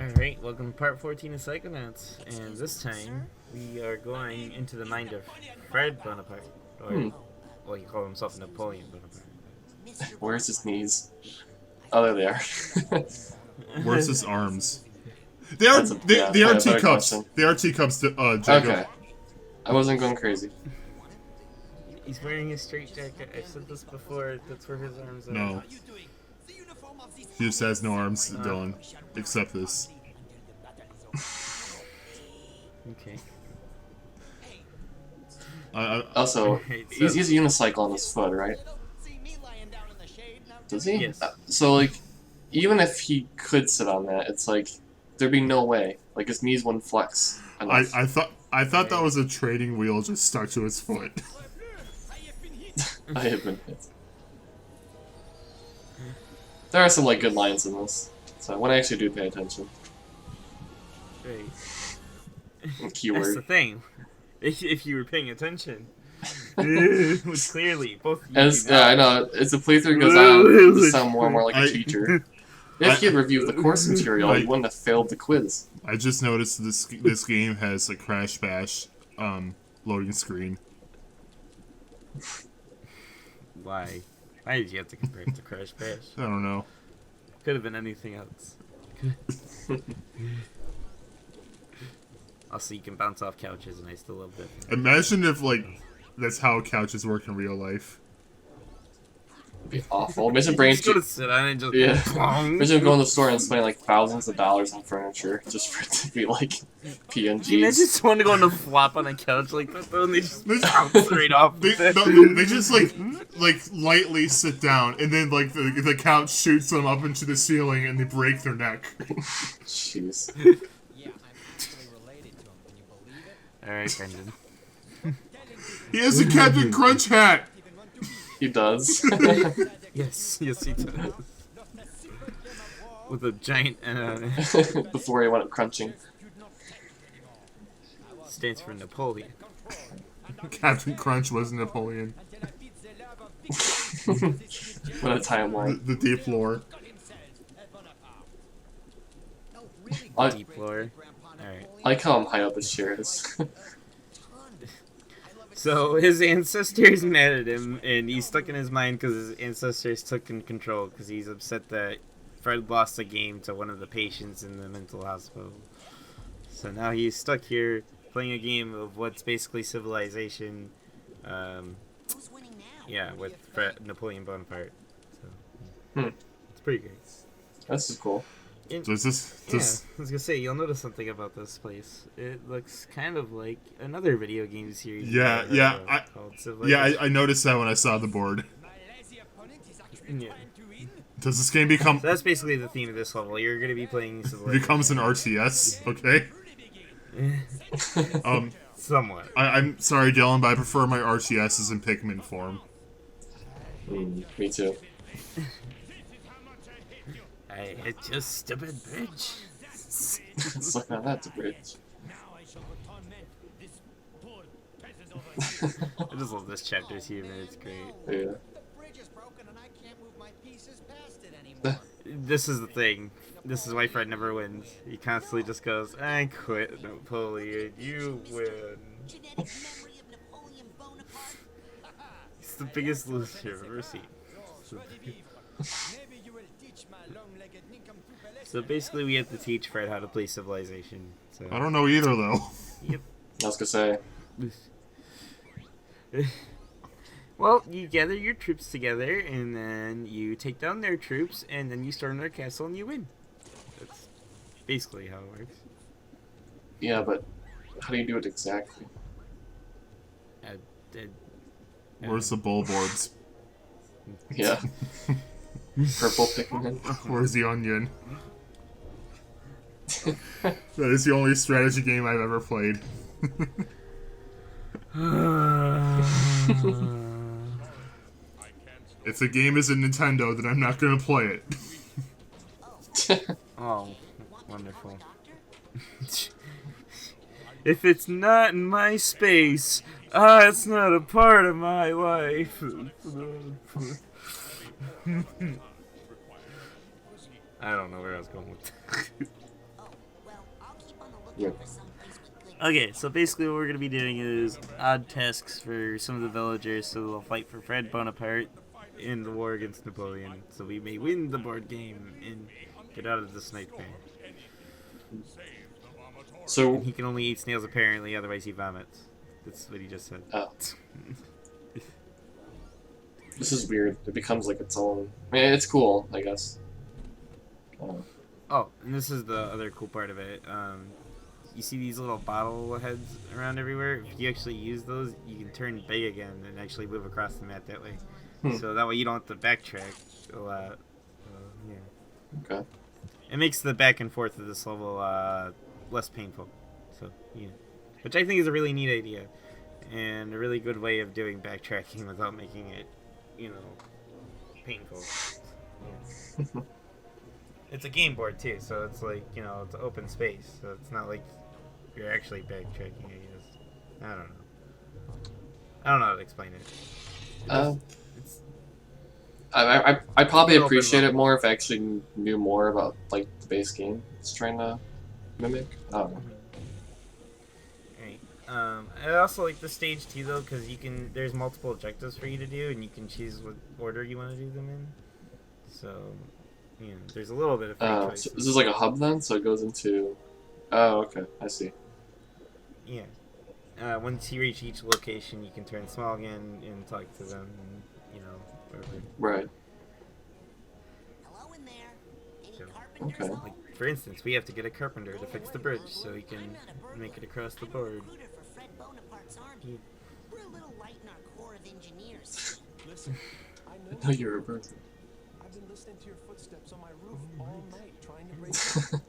Alright, welcome to part 14 of Psychonauts, and this time we are going into the mind of Fred Bonaparte, or, well, he called himself Napoleon Bonaparte. Where's his knees? Oh, there they are. Where's his arms? They are teacups. They are teacups, Jacob. Okay. I wasn't going crazy. He's wearing a straight jacket. I've said this before, that's where his arms are. No. He just has no arms, Dylan. Except this. Okay. Also, he's a unicycle on his foot, right? Does he? Yes. So, like, even if he could sit on that, it's like, there'd be no way. Like, his knees wouldn't flex enough. I thought that was a training wheel just stuck to his foot. I have been hit. There are some, like, good lines in this. So, when I actually do pay attention. Right. Keyword. That's the thing. If you were paying attention. Clearly, both of you Yeah, I know. As the playthrough goes on, to sound more and more like a teacher. If he had reviewed the course material, he wouldn't have failed the quiz. I just noticed this game has a Crash Bash loading screen. Why? Why did you have to compare it to Crash Bash? I don't know. Could have been anything else. Also, you can bounce off couches, and I still love that. Imagine if, like, that's how couches work in real life. It'd be awful. Imagine Brain just go to sit on it and just Imagine going to the store and spending like thousands of dollars on furniture just for it to be like PNGs. I just want to go on a flop on a couch like that, though, and they just bounce straight off. They just like lightly sit down, and then like the couch shoots them up into the ceiling, and they break their neck. Jeez. All right, Brendan. He has a Captain Crunch hat. He does. Yes, he does. With a giant before he went up crunching. Stands for Napoleon. Captain Crunch was Napoleon. What a timeline. The deep lore. Deep lore. Alright. I like how high up his chair is. So his ancestors mad at him, and he's stuck in his mind because his ancestors took in control because he's upset that Fred lost a game to one of the patients in the mental hospital. So now he's stuck here playing a game of what's basically civilization. Yeah, with Napoleon Bonaparte. So it's pretty great. This is cool. I was gonna say, you'll notice something about this place. It looks kind of like another video game series. I noticed that when I saw the board. Yeah. Does this game become? So that's basically the theme of this level. You're gonna be playing. It becomes an RTS, okay? Somewhat. I'm sorry, Dylan, but I prefer my RTSs in Pikmin form. Me too. I hit your stupid bridge. It's like, now that's a bridge. I just love this chapter's humor, it's great. Yeah. This is the thing. This is why Fred never wins. He constantly just goes, I quit, Napoleon, you win. He's the biggest loser I've ever seen. So basically we have to teach Fred how to play Civilization. So. I don't know either, though. Yep. I was gonna say. Well, you gather your troops together, and then you take down their troops, and then you storm their castle and you win. That's basically how it works. Yeah, but how do you do it exactly? Where's the bullboards? Yeah. Purple Pikmin. Where's the onion? That is the only strategy game I've ever played. If the game is a Nintendo, then I'm not gonna play it. Oh, wonderful. If it's not in my space, it's not a part of my life. I don't know where I was going with that. Yeah. Okay, so basically what we're going to be doing is odd tasks for some of the villagers so they'll fight for Fred Bonaparte in the war against Napoleon, so we may win the board game and get out of this nightmare. So And he can only eat snails apparently, otherwise he vomits. That's what he just said. oh. This is weird. It becomes like its own. I mean, it's cool, I guess. Oh, and this is the other cool part of it. You see these little bottle heads around everywhere? If you actually use those, you can turn big again and actually move across the map that way. So that way you don't have to backtrack a lot. Yeah. Okay. It makes the back and forth of this level less painful. So, yeah. Which I think is a really neat idea. And a really good way of doing backtracking without making it, painful. Yeah. It's a game board too, so it's like, it's open space. So it's not like you're actually backtracking, I guess. I don't know. I don't know how to explain it. I probably appreciate it more if I actually knew more about like the base game it's trying to mimic. I don't know. Right. I also like the stage too, though, because there's multiple objectives for you to do, and you can choose what order you want to do them in. So, there's a little bit of free choice. So this is like a hub then, so it goes into. Oh, okay, I see. Yeah. Once you reach each location, you can turn small again and talk to them, and whatever. Right. Hello in there. Any So, carpenters okay. home? Like, for instance, we have to get a carpenter to fix the bridge so he can make it across the board. Recruiter for Fred Bonaparte's army. We're a little light in our corps of engineers. Listen, I know you're a person. I've been listening to your footsteps on my roof all night, trying to break in.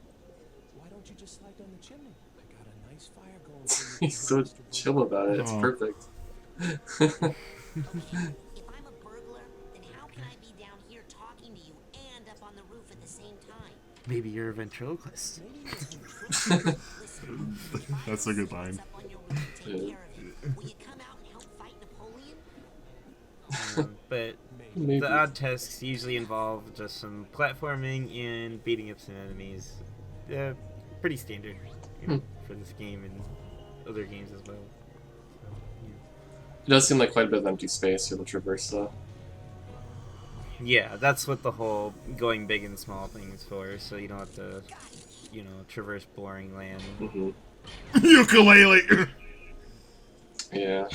Why don't you just slide down the chimney? I got a nice fire going. For you, He's so Mr. chill about it. It's Oh. perfect. Okay, if I'm a burglar, then how can I be down here talking to you and up on the roof at the same time? Maybe you're a ventriloquist. Listen, That's a good line. up on your roof to take care of it. Will you come out and help fight Napoleon? But Maybe. the odd tasks usually involve just some platforming and beating up some enemies. Pretty standard for this game and other games as well. So, It does seem like quite a bit of empty space you'll traverse though. yeah, that's what the whole going big and small thing is for, so you don't have to, traverse boring land. Ukulele. Yeah.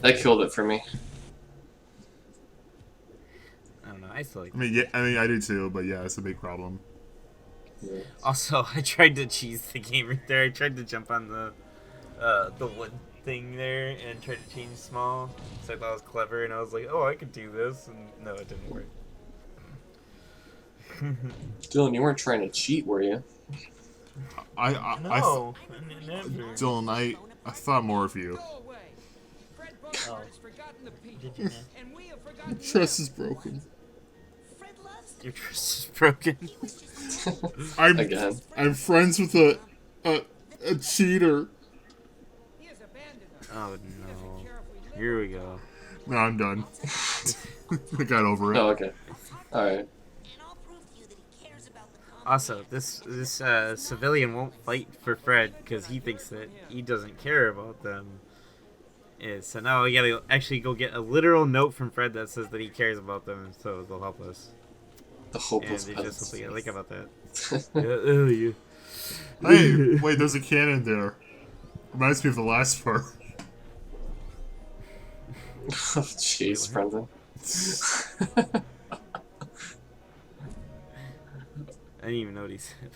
That killed it for me. I don't know, I still like I do too, but yeah, it's a big problem. Yeah. Also, I tried to cheese the game right there. I tried to jump on the wood thing there and try to change small. So I thought it was clever, and I was like, oh, I could do this, and no, it didn't work. Dylan, you weren't trying to cheat, were you? No, never. Dylan, I thought more of you. Go away. Fred Bonaparte has forgotten the people, Did you not? and we have forgotten you. Trust is broken. Fred loves Your trust is broken. Again. I'm friends with a cheater. He has abandoned us. Oh He doesn't no. care if we live Here or we go. No, I'm done. I got over it. Oh, okay. Alright. and I'll prove to you that he cares about the common Also, this civilian won't fight for Fred because he thinks that he doesn't care about them. Yeah, so now we gotta actually go get a literal note from Fred that says that he cares about them, so they'll help us. The And hopeless there's just peasants. something I like about that. Yeah. Hey, wait, there's a cannon there. Reminds me of the last part. Oh, jeez, Brendan. I didn't even know what he said.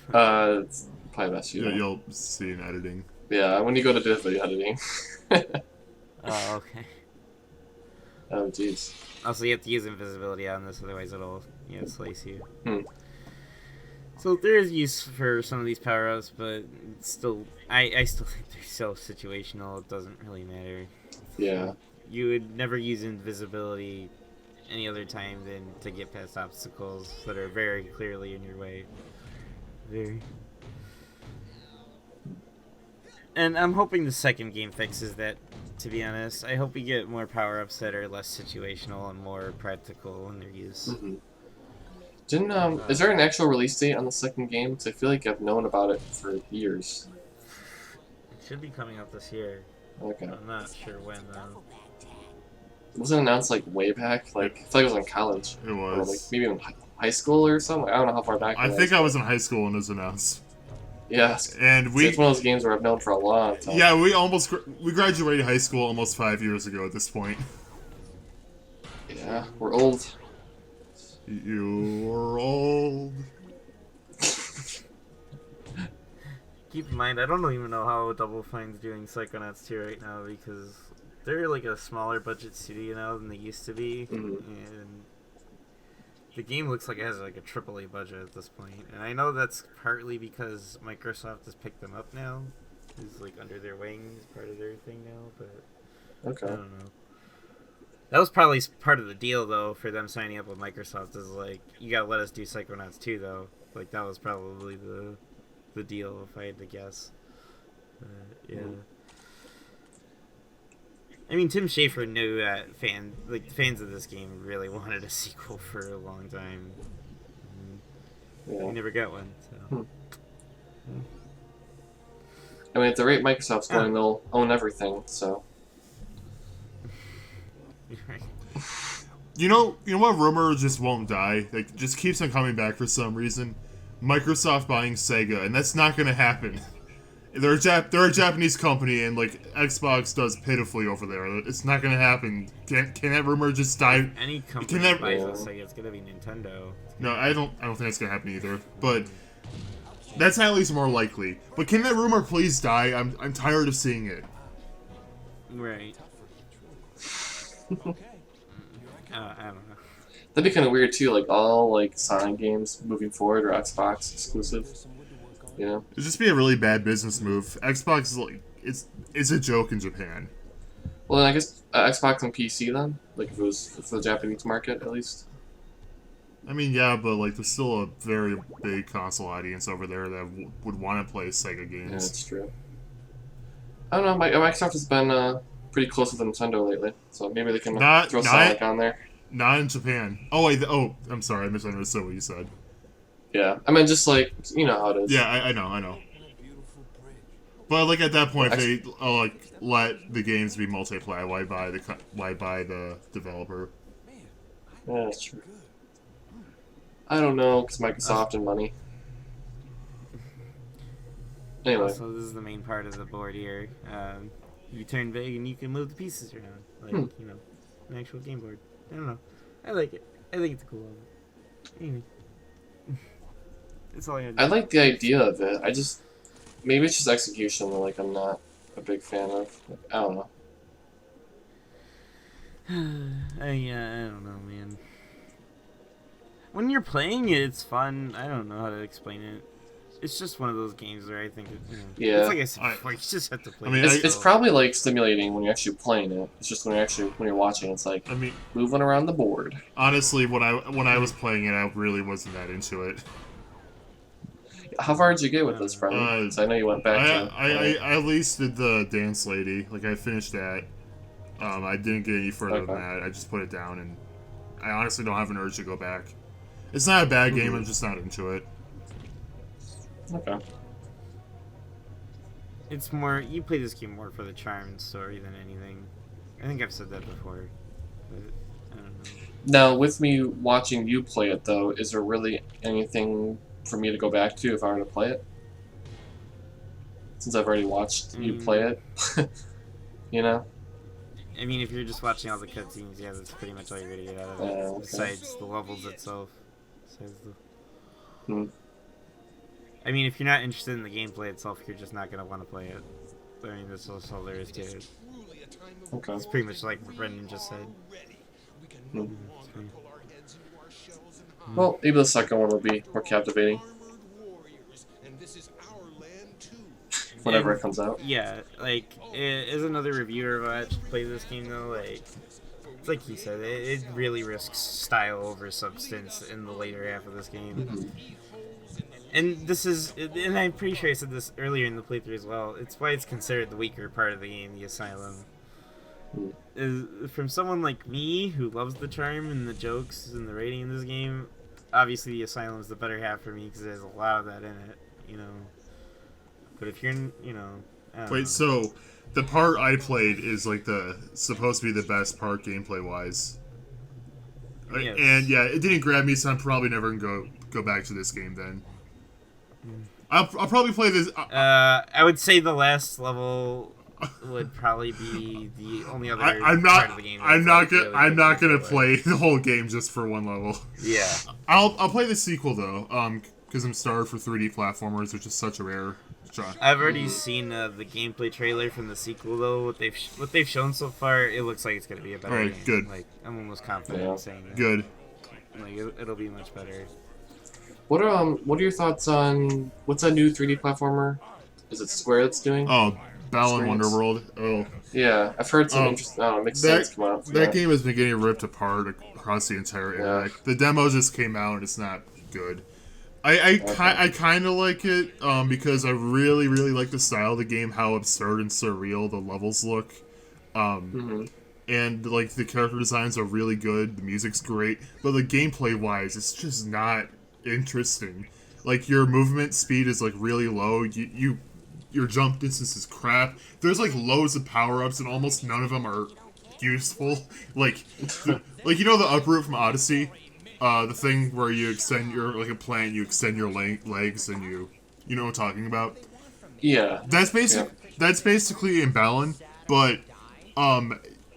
It's probably best you know. You'll see in editing. Yeah, when you go to do video editing. Oh, okay. Oh, jeez. Also, you have to use invisibility on this, otherwise it'll, slice you. Hmm. So there is use for some of these power-ups, but it's still, I still think they're so situational, it doesn't really matter. Yeah. You would never use invisibility any other time than to get past obstacles that are very clearly in your way. Very. And I'm hoping the second game fixes that, to be honest. I hope we get more power-ups that are less situational and more practical in their use. Mhm. Didn't is there an actual release date on the second game? Because I feel like I've known about it for years. It should be coming out this year. Okay. I'm not sure when though. It wasn't announced like way back. Like I feel like it was in college. It Or like was. maybe in high school or something. I don't know how far back. I think I was in high school when it was announced. Yeah. And It's one of those games where I've known for a long time. Yeah, we graduated high school almost 5 years ago at this point. Yeah, we're old. You're old. Keep in mind, I don't even know how Double Fine's doing Psychonauts 2 right now because they're like a smaller budget studio now than they used to be, and the game looks like it has like a AAA budget at this point. And I know that's partly because Microsoft has picked them up now, is like under their wing, part of their thing now. But Okay. I don't know. That was probably part of the deal though for them signing up with Microsoft. Is like you gotta let us do Psychonauts 2 though. Like that was probably the deal if I had to guess. Yeah. I mean, Tim Schafer knew that the fans of this game really wanted a sequel for a long time. Yeah. We never got one. So. I mean, at the rate Microsoft's going, they'll own everything. So. You know what rumor just won't die? Like, just keeps on coming back for some reason. Microsoft buying Sega, and that's not gonna happen. They're a Japanese company, and like Xbox does pitifully over there. It's not gonna happen. Can that rumor just die? Any company that buys a Sega, it's gonna be Nintendo. No, I don't think that's gonna happen either. But that's at least more likely. But can that rumor please die? I'm tired of seeing it. Right. I don't know. That'd be kind of weird too. Like all like Sonic games moving forward are Xbox exclusive. You know. It'd just be a really bad business move. Xbox is like it's a joke in Japan. Well, then I guess Xbox and PC then, like if it was for the Japanese market at least. I mean, yeah, but like there's still a very big console audience over there that would want to play Sega games. Yeah, that's true. I don't know. Microsoft has been pretty close with Nintendo lately, so maybe they can throw Sonic on there. Not in Japan. Oh wait. I'm sorry. I misunderstood what you said. Yeah, I mean just like you know how it is. Yeah, I know. But like at that point, if they like let the games be multiplayer, why buy the developer? Yeah, that's true. I don't know, because Microsoft and money. Anyway. So this is the main part of the board here. You turn big and you can move the pieces around, like you know, an actual game board. I don't know. I like it. I think it's a cool one. Anyway. That's all I had. I like the idea of it. Maybe it's just execution that like I'm not a big fan of. I don't know. I don't know, man. When you're playing it, it's fun. I don't know how to explain it. It's just one of those games where I think Yeah. It's like I said before, you just have to play. I mean, It's probably like stimulating when you're actually playing it. It's just when you're watching, it's like moving around the board. Honestly, when I was playing it, I really wasn't that into it. How far did you get with this, friend? I know you went back to. I at least did the dance lady. Like I finished that. I didn't get any further than that. I just put it down, and I honestly don't have an urge to go back. It's not a bad game. I'm just not into it. Okay. It's more, you play this game more for the charm and story than anything. I think I've said that before, but I don't know. Now, with me watching you play it, though, is there really anything for me to go back to if I were to play it? Since I've already watched you play it, you know? I mean, if you're just watching all the cutscenes, yeah, that's pretty much all you're gonna get out of it. Okay. Besides the levels itself. Besides Hmm. I mean, if you're not interested in the gameplay itself, you're just not gonna want to play it. I mean, that's all there is to it. Okay. It's pretty much like what Brendan just said. Hmm. Well, maybe the second one will be more captivating. Whenever it comes out. Yeah, like, as another reviewer of it play this game, though, like, it's like he said, it really risks style over substance in the later half of this game. And this is, and I'm pretty sure I said this earlier in the playthrough as well, it's why it's considered the weaker part of the game, the Asylum. Is from someone like me, who loves the charm and the jokes and the rating in this game, obviously the Asylum's the better half for me because there's a lot of that in it, you know. But if you're, you know, I don't know. Wait, so the part I played is like the supposed to be the best part gameplay wise. Yes. And yeah, it didn't grab me, so I'm probably never gonna go back to this game then. I'll probably play this. I would say the last level would probably be the only other I'm part not. of the game. I'm that's, not like, gonna. really I'm good not gonna gameplay. play the whole game just for one level. Yeah. I'll play the sequel though. Because I'm starved for 3D platformers, which is such a rare genre. I've already seen the gameplay trailer from the sequel though. What they've shown so far, it looks like it's gonna be a better Alright, game. good. Like I'm almost confident Yeah. in saying that. Good. Like it'll be much better. What are your thoughts on what's that new 3D platformer? Is it Square that's doing? Oh, Balan Experience. Wonderworld. Oh, Yeah, I've heard some interesting. Mixed sense come out. that game has been getting ripped apart across the entire internet. The demo just came out and it's not good. I kind of like it because I really like the style of the game, how absurd and surreal the levels look, and like the character designs are really good. The music's great, but the gameplay wise, it's just not interesting. Like your movement speed is like really low. Your jump distance is crap. There's like loads of power ups and almost none of them are useful. Like you know the uproot from Odyssey. The thing where you extend your, like a plant, you extend your legs and you know what I'm talking about? Yeah. That's basically in Balan, but,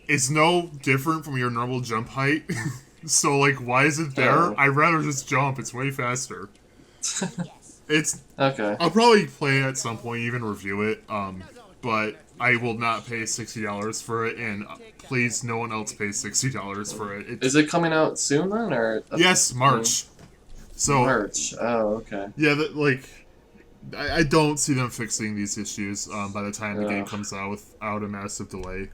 it's no different from your normal jump height. So, like, why is it there? Oh. I'd rather just jump, it's way faster. It's, Okay. I'll probably play it at some point, even review it, but I will not pay $60 for it, and please, no one else pays $60 for it. Is it coming out soon then, or? Yes, March. So March. Oh, okay. yeah, I don't see them fixing these issues by the time the game comes out without a massive delay.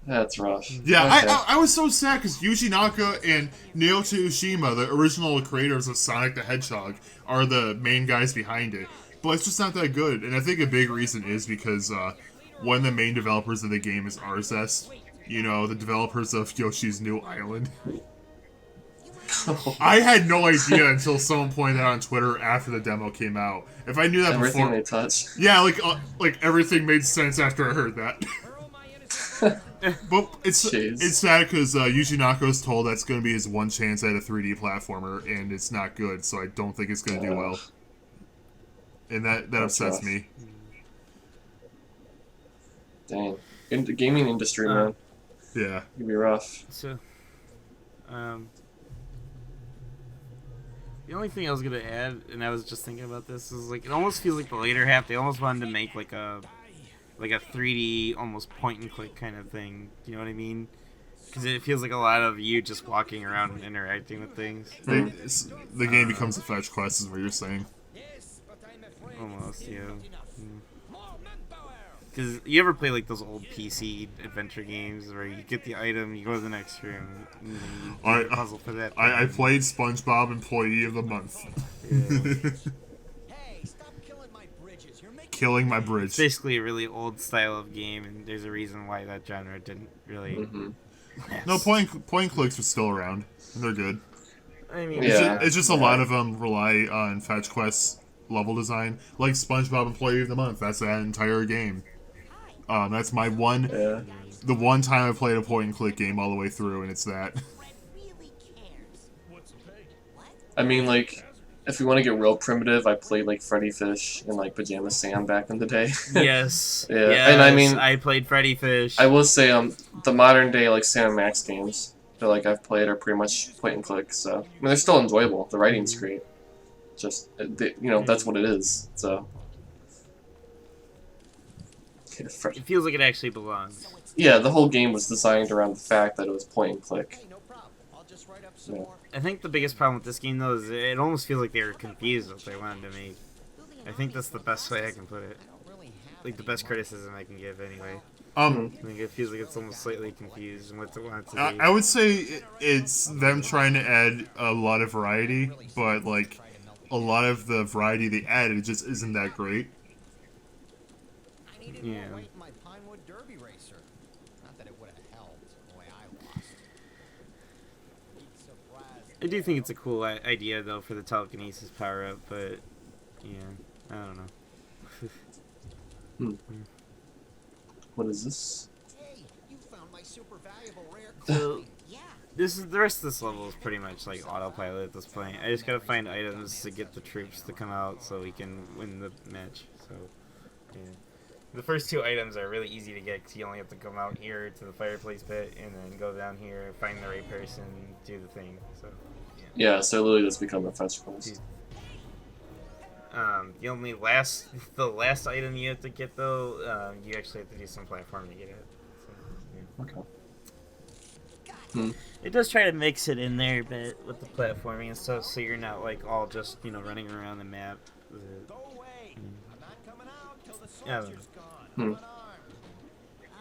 That's rough. Yeah, Okay. I was so sad because Yuji Naka and Naoto Ushima, the original creators of Sonic the Hedgehog, are the main guys behind it. But it's just not that good, and I think a big reason is because one of the main developers of the game is RSS. You know, the developers of Yoshi's New Island. I had no idea until someone pointed out on Twitter after the demo came out. If I knew that Everything before, they touch. yeah, like everything made sense after I heard that. But it's Jeez. sad because Yuji Nako's told that's going to be his one chance at a 3D platformer, and it's not good. So I don't think it's going to do well, and that upsets rough. me. Dang. In the gaming industry, man, Yeah. it can be rough. So, the only thing I was gonna add, and I was just thinking about this, is like it almost feels like the later half they almost wanted to make like a 3D almost point and click kind of thing. Do you know what I mean? Because it feels like a lot of you just walking around and interacting with things. The game becomes a fetch quest, is what you're saying. Almost, yeah. Because you ever play like those old PC adventure games where you get the item, you go to the next room, and then you do the puzzle for that. I played SpongeBob Employee of the Month. Hey, stop killing my bridges. You're making Killing my It's bridge. basically a really old style of game, and there's a reason why that genre didn't really. last. No, point and clicks are still around. And they're good. I mean, Yeah. It's just a lot of them rely on fetch quests level design, like SpongeBob Employee of the Month. That's that entire game. That's my one. Yeah. The one time I played a point and click game all the way through, and it's that. Fred really cares. I mean, like, if you want to get real primitive, I played like Freddy Fish and like Pajama Sam back in the day. yes. Yeah, Yes, and I mean- I played Freddy Fish. I will say, the modern day like Sam and Max games that like I've played are pretty much point and click. So I mean, they're still enjoyable. The writing's great. Just that's what it is. So. It feels like it actually belongs. Yeah, the whole game was designed around the fact that it was point and click. Hey, no problem. I'll just write up some Yeah. more. I think the biggest problem with this game, though, is it almost feels like they were confused what they wanted to make. I think that's the best way I can put it. Like, the best criticism I can give, anyway. I think it feels like it's almost slightly confused in what it wants to be. I would say it's them trying to add a lot of variety, but like a lot of the variety they added just isn't that great. I needed Yeah. more weight in my Pinewood Derby racer. Not that it would have helped the way I lost. Big surprise I do think it's a cool idea though for the telekinesis power up, but yeah, I don't know. What is this? Hey, you found my super valuable rare So coin. Yeah. this is the rest of this level is pretty much like autopilot at this point. I just gotta find items to get the troops to come out so we can win the match. So yeah. The first two items are really easy to get because you only have to come out here to the fireplace pit and then go down here, find the right person, do the thing. So Yeah, so literally just become a fetch quest. the only last item you have to get though, you actually have to do some platform to get it. So, yeah. Okay. It does try to mix it in there, but with the platforming and stuff, so you're not like all just running around the map. Go away. I'm not coming out till the Yeah. soldier's gone.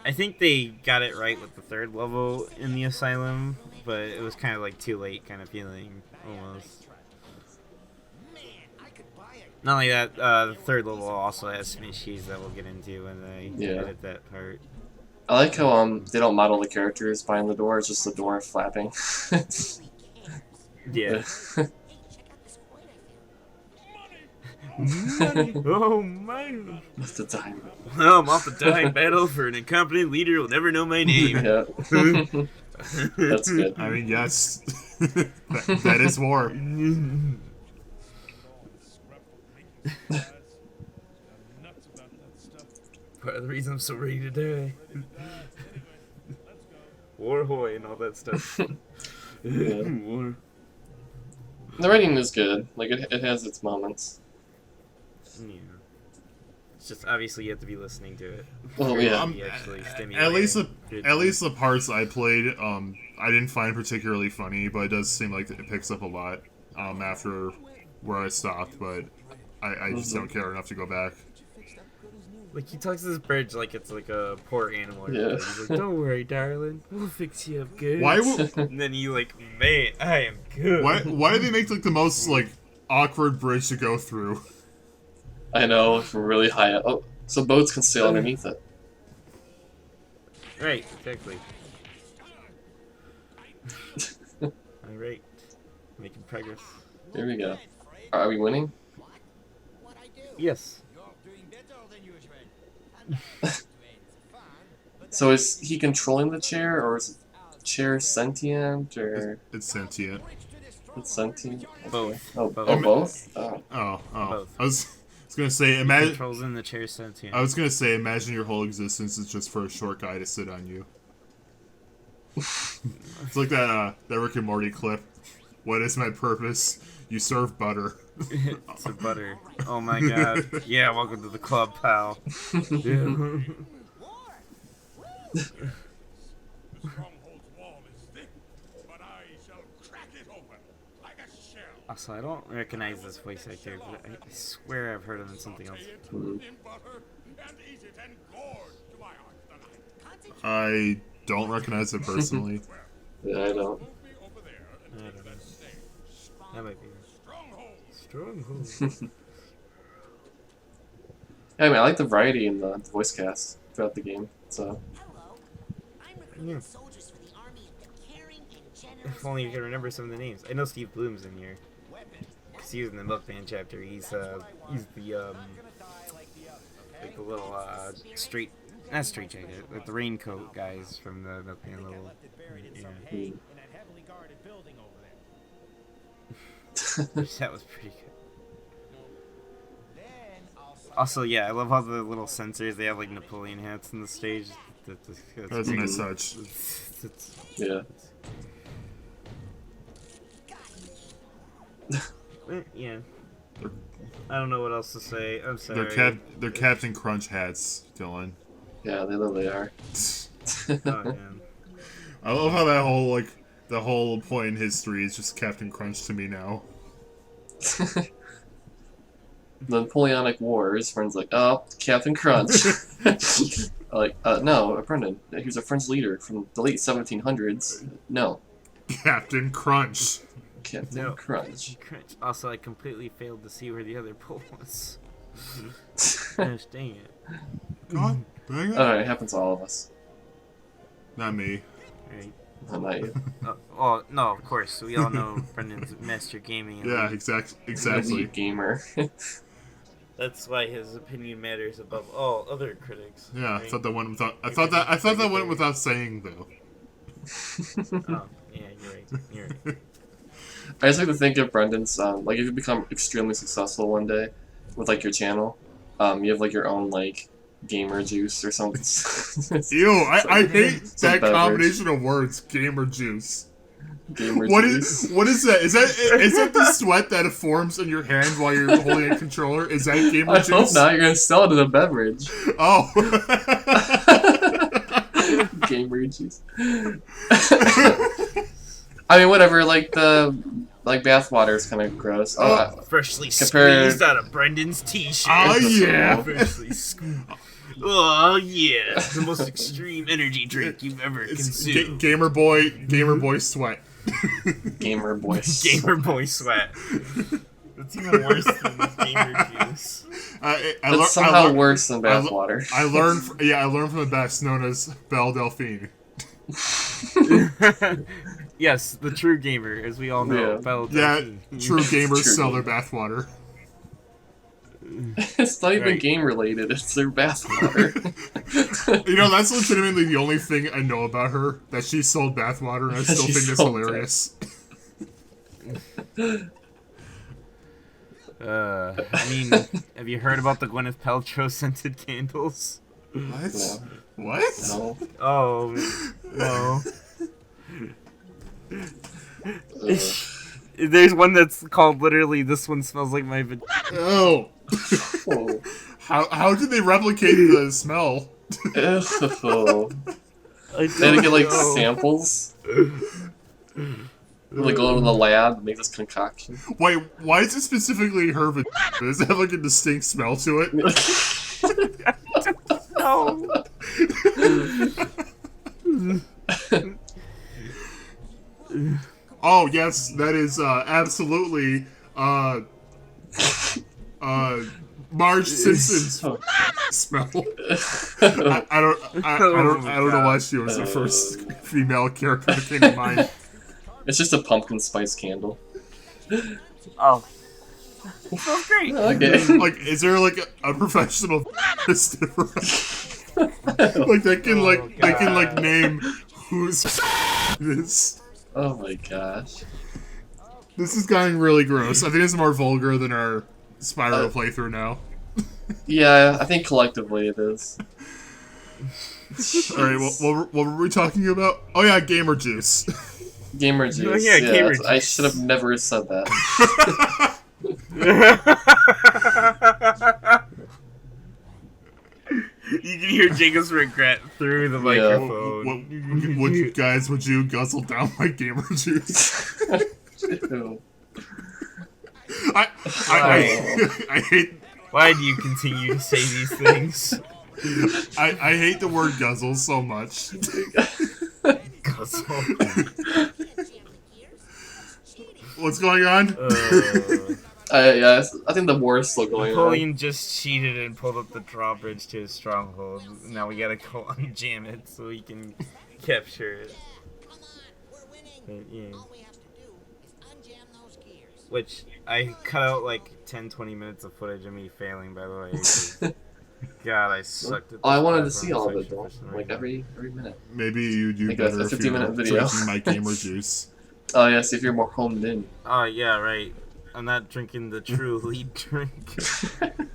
I think they got it right with the third level in the asylum, but it was kind of like too late kind of feeling almost. Man, I could buy a Not only that, the third level also has some issues that we'll get into when they Yeah. edit that part. I like how they don't model the characters behind the door, it's just the door flapping. really cares. Yeah. Hey, check out this coin I found. Oh man! Just the time. Well, I'm off to die in battle for an incompetent leader who'll never know my name. Yeah. That's good. I mean, yes, that is war. Part of the reason I'm so ready to die. War hoy and all that stuff. Yeah. War. The writing is good. Like, it has its moments. Yeah. It's just obviously you have to be listening to it. Oh, yeah. Be actually At least stimulating. the parts I played, I didn't find particularly funny, but it does seem like it picks up a lot after where I stopped. But I just don't care enough to go back. Like he talks to this bridge like it's like a poor animal. Yeah. He's like, "Don't worry, darling, we'll fix you up good." Why? And then you like, "Man, I am good." Why do they make like the most like awkward bridge to go through? I know, from really high up. Oh, so boats can sail underneath it. Right, exactly. All right, making progress. Here we go. Are we winning? What I do? Yes. You're doing better than usual. So is he controlling the chair, or is the chair sentient, or It's sentient. it's sentient? Both. Oh, Both. oh, both? Oh. Oh. Both. I was gonna say imagine. Controls in the chair sentient. I was gonna say imagine your whole existence is just for a short guy to sit on you. It's like that Rick and Morty clip. What is my purpose? You serve butter. It's a butter. Oh my god. Yeah, welcome to the club, pal. Yeah. Stronghold's wall is thick, but I shall crack it open like a shell. Also, I don't recognize this voice actor, but I swear I've heard him in something else. Saute it in butter and eat it and gorge to my heart tonight. I don't recognize it personally. Yeah, I don't. Move me over there and I take don't know. that stage. That might be Stronghold. Stronghold. Yeah, I mean, I like the variety in the voice cast throughout the game. So, Hello. I'm recruiting Yeah. soldiers for the army of the caring and generous. If only you could remember some of the names. I know Steve Bloom's in here. Because he was in the Milkman chapter. He's the like the little street, not street jacket, like the raincoat guys from the Milkman level. Yeah. hmm. That was pretty good. Also, yeah, I love all the little sensors. They have like Napoleon hats on the stage. That's a nice touch. Yeah. Yeah. I don't know what else to say. I'm sorry. They're Captain Crunch hats, Dylan. Yeah, they literally are. Oh, man. I love how that whole the whole point in history is just Captain Crunch to me now. The Napoleonic Wars, friends like, oh, Captain Crunch. Like, no, Brendan, he was a French leader from the late 1700s. No, Captain Crunch. Captain No. Crunch. Crunch. Also, I completely failed to see where the other pole was. Gosh, dang it. God dang it. Alright, it happens to all of us. Not me. Right. No, not you. Oh no, of course we all know Brendan's master gaming. Yeah, elite. exactly. Elite gamer. That's why his opinion matters above all other critics. Yeah, I right? thought that went without. I thought that went without saying though. Oh yeah, you're right. You're right. I just like to think of Brendan's like if you become extremely successful one day with like your channel, you have like your own like gamer juice or something. Ew, I hate Some that beverage. combination of words. Gamer juice. Gamer What juice. is that? Is that the sweat that forms in your hand while you're holding a controller? Is that gamer I juice? hope not. You're gonna sell it as a beverage. Oh. Gamer juice. I mean, whatever. Like the bathwater is kind of gross. Freshly Compare- squeezed out of Brendan's t-shirt. Oh yeah. Freshly squeezed. Oh yeah, the most extreme energy drink you've ever It's consumed. gamer boy sweat. Gamer boy. Gamer boy sweat. That's even worse than gamer juice. It's somehow worse than bathwater. I learned from the best, known as Belle Delphine. Yes, the true gamer, as we all know. Yeah. Belle Yeah, Delphine. true gamers True sell their gamer. bathwater. It's not even Right. game related. It's their bathwater. You know, that's legitimately the only thing I know about her, that she sold bathwater, and I still She think that's sold hilarious. I mean, have you heard about the Gwenyth Paltrow scented candles? What? No. What? No. Oh, no. Ugh. There's one that's called literally, this one smells like my vagina. Oh. Oh. How did they replicate the smell? Ew. I They had to get like don't know. samples. Like go in the lab and make this concoction. Wait, why is it specifically her vagina? Does it have like a distinct smell to it? No. Oh yes, that is absolutely Marge Simpson's smell. I don't know why she was the first female character that came to mind. It's just a pumpkin spice candle. Oh. Smells great. Okay. Like, is there like a professional stiffer? Like they can like name who's this. Oh my gosh. This is getting really gross. I think it's more vulgar than our Spyro playthrough now. Yeah, I think collectively it is. Alright, what were we talking about? Oh yeah, gamer juice. Gamer juice. Oh, yeah, gamer I juice. should have never said that. You can hear Jacob's regret through the microphone. Would you guzzle down my gamer juice? Ew. I hate Why do you continue to say these things? I hate the word guzzle so much. Guzzle. What's going on? Yeah, I think the war is still going on. Napoleon just cheated and pulled up the drawbridge to his stronghold. Now we gotta go unjam it so we can capture it. Come on, we're winning. But, yeah. All we have to do is unjam those gears. Which, I cut out like 10-20 minutes of footage of me failing, by the way. 'cause God, I sucked at Oh, I this wanted to platform see all of it section though. for some Like reason. every minute. Maybe you do Like a better if 15-minute you're video. drinking my gamer juice. Oh yeah, see if you're more honed in. Oh, yeah, right. I'm not drinking the true lead drink.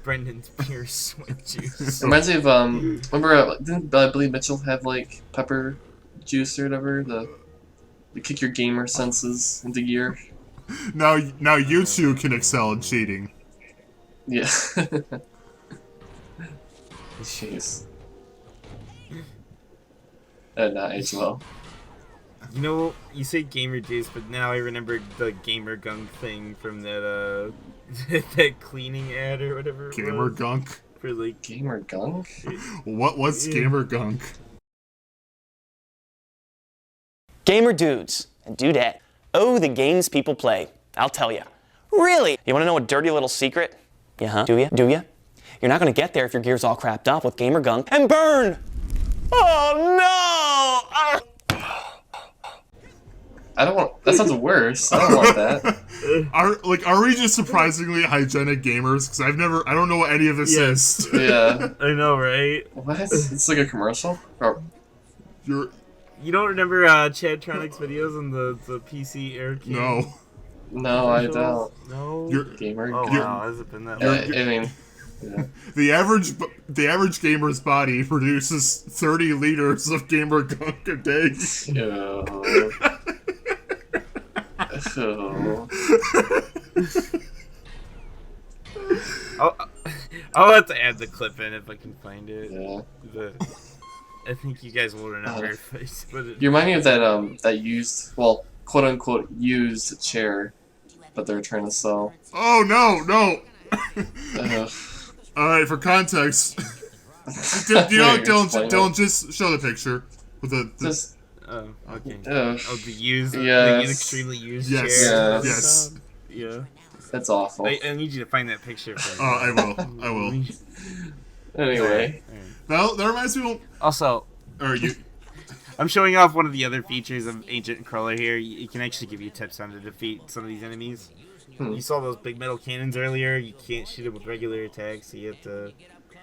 Brendan's pure sweat juice. Reminds me of remember didn't Billy Mitchell have like pepper juice or whatever? The kick your gamer senses into gear. Now you two can excel in cheating. Yeah. Jeez. And not age well. You know, you say gamer juice, but now I remember the gamer gunk thing from that that cleaning ad or whatever. It Gamer was, gunk. for like Gamer gunk? What's gamer gunk? Gamer dudes and dudette. Oh, the games people play. I'll tell you. Really? You want to know a dirty little secret? Yeah, huh? Do you? Do you? You're not going to get there if your gear's all crapped up with gamer gunk and burn! Oh, no! I don't want. That sounds worse. I don't want that. Are we just surprisingly hygienic gamers? Because I don't know what any of this is. Yeah. I know, right? What? It's like a commercial. Or, You don't remember Chadtronic's videos on the PC Air King? No. No, I don't. No. Gamer. Oh wow, has it been that long? I mean, yeah. The average gamer's body produces 30 liters of gamer gunk a day. I'll have to add the clip in if I can find it. Yeah. I think you guys will remember if I put it. You remind me of that used, well, quote unquote used chair, but they're trying to sell. Oh no. All right, for context, Dylan, just show the picture with the just. Oh, okay. The used, yes. the extremely used yes. chair. Yes. Yeah. That's awful. I need you to find that picture for me. I will. Anyway. That reminds me of... Also, you... I'm showing off one of the other features of Agent Crawler here. It can actually give you tips on to defeat some of these enemies. You saw those big metal cannons earlier. You can't shoot them with regular attacks, so you have to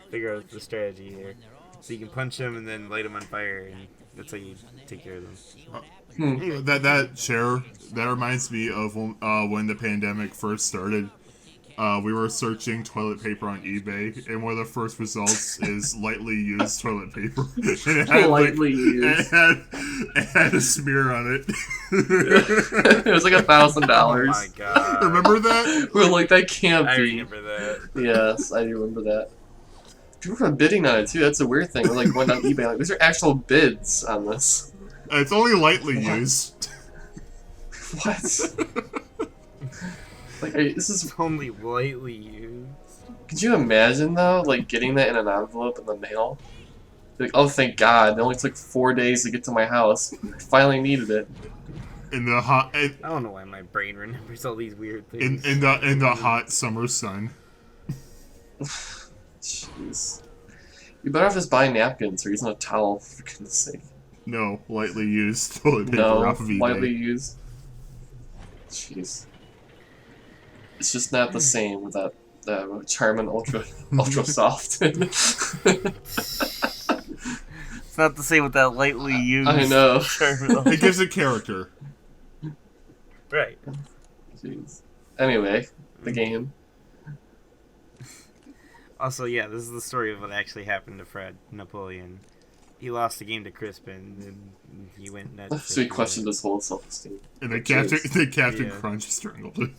figure out the strategy here. So you can punch them and then light them on fire, and that's how you take care of them. That chair, that reminds me of when the pandemic first started. We were searching toilet paper on eBay, and one of the first results is lightly used toilet paper. And it had, lightly used. It had a smear on it. It was like $1,000. Oh my god! Remember that? We're like, that can't be. I remember that. Yes, I remember that. People were bidding on it too. That's a weird thing. We're like going on eBay, like these are actual bids on this. It's only lightly used. What? Like, this is only lightly used. Could you imagine though, like getting that in an envelope in the mail? Like, oh, thank God! It only took 4 days to get to my house. I finally needed it. In the hot. I don't know why my brain remembers all these weird things. In the hot summer sun. Jeez. You better off just buying napkins or using a towel, for goodness sake. No, lightly used toilet paper off of eBay. Lightly used. Jeez. It's just not the same with that Charmin Ultra Soft. It's not the same with that lightly used. I know. It gives it character. Right. Jeez. Anyway, the game. Also, yeah, this is the story of what actually happened to Fred Napoleon. He lost the game to Crispin, and he went nuts. So he questioned his whole self-esteem. And the Captain Crunch strangled him.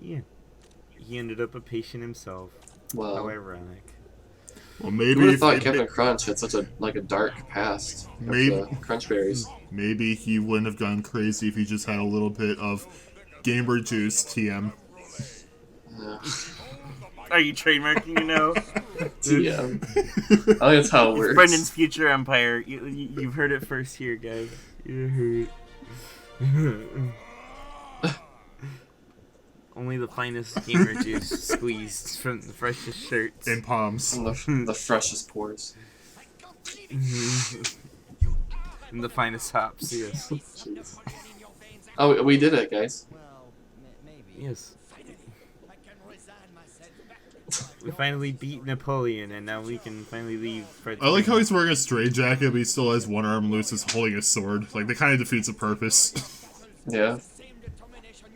Yeah, he ended up a patient himself. Wow. How ironic. Well, maybe Who would have thought Captain Crunch had such a dark past? Maybe Crunch berries. Maybe he wouldn't have gone crazy if he just had a little bit of gamer juice TM. Yeah. Are you trademarking it now? TM. I think that's how it works. Brendan's future empire. You've heard it first here, guys. You heard. Only the finest gamer juice squeezed from the freshest shirts and palms. From the freshest pores. And the finest hops, yes. Jeez. Oh, we did it, guys. Yes. We finally beat Napoleon, and now we can finally leave Fred. I like how he's wearing a straitjacket, but he still has one arm loose, is holding a sword. Like, that kind of defeats the purpose. Yeah.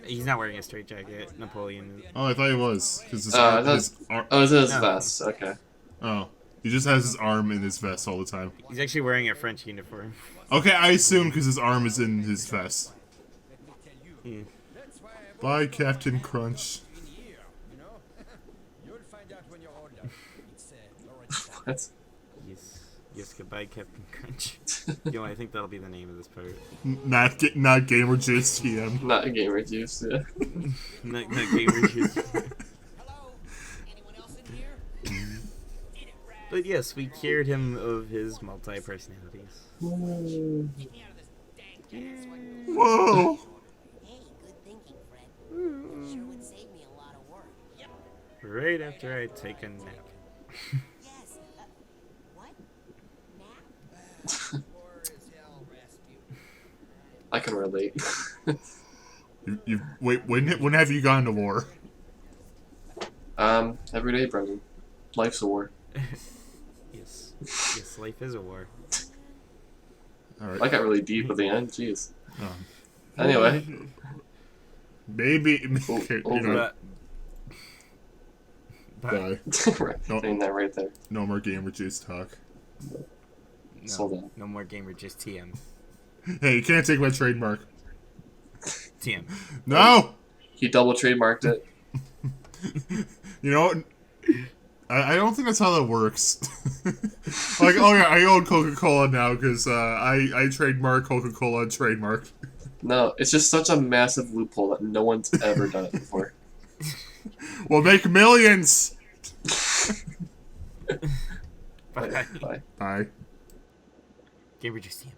He's not wearing a straitjacket, Napoleon. Oh, I thought he was. Cause his it's in his vest. Okay. Oh. He just has his arm in his vest all the time. He's actually wearing a French uniform. Okay, I assume because his arm is in his vest. Yeah. Bye, Captain Crunch. What? Yes, goodbye, Captain Crunch. I think that'll be the name of this part. Not Gamer Juice TM. Not Gamer Juice, yeah. not Gamer Juice. But yes, we cured him of his multi-personalities. Whoa! Hey, good thinking, Fred. Sure would save me a lot of work. Right after I take a nap. Yes. What? Nap? relate. Wait, when have you gone to war? Every day, Brendan. Life's a war. Yes. Yes, life is a war. All right. I got really deep at the end. Jeez. Um, Anyway. maybe Over. you know, But die. Putting that right there. No more gamer juice talk. Sold out. no more gamer, just TM. Hey, you can't take my trademark. TM. No. He double trademarked it. You know what? I don't think that's how that works. Like, oh yeah, I own Coca-Cola now because I trademark Coca-Cola trademark. No, it's just such a massive loophole that no one's ever done it before. We'll make millions. Bye. Bye. Bye. Gamer, just TM.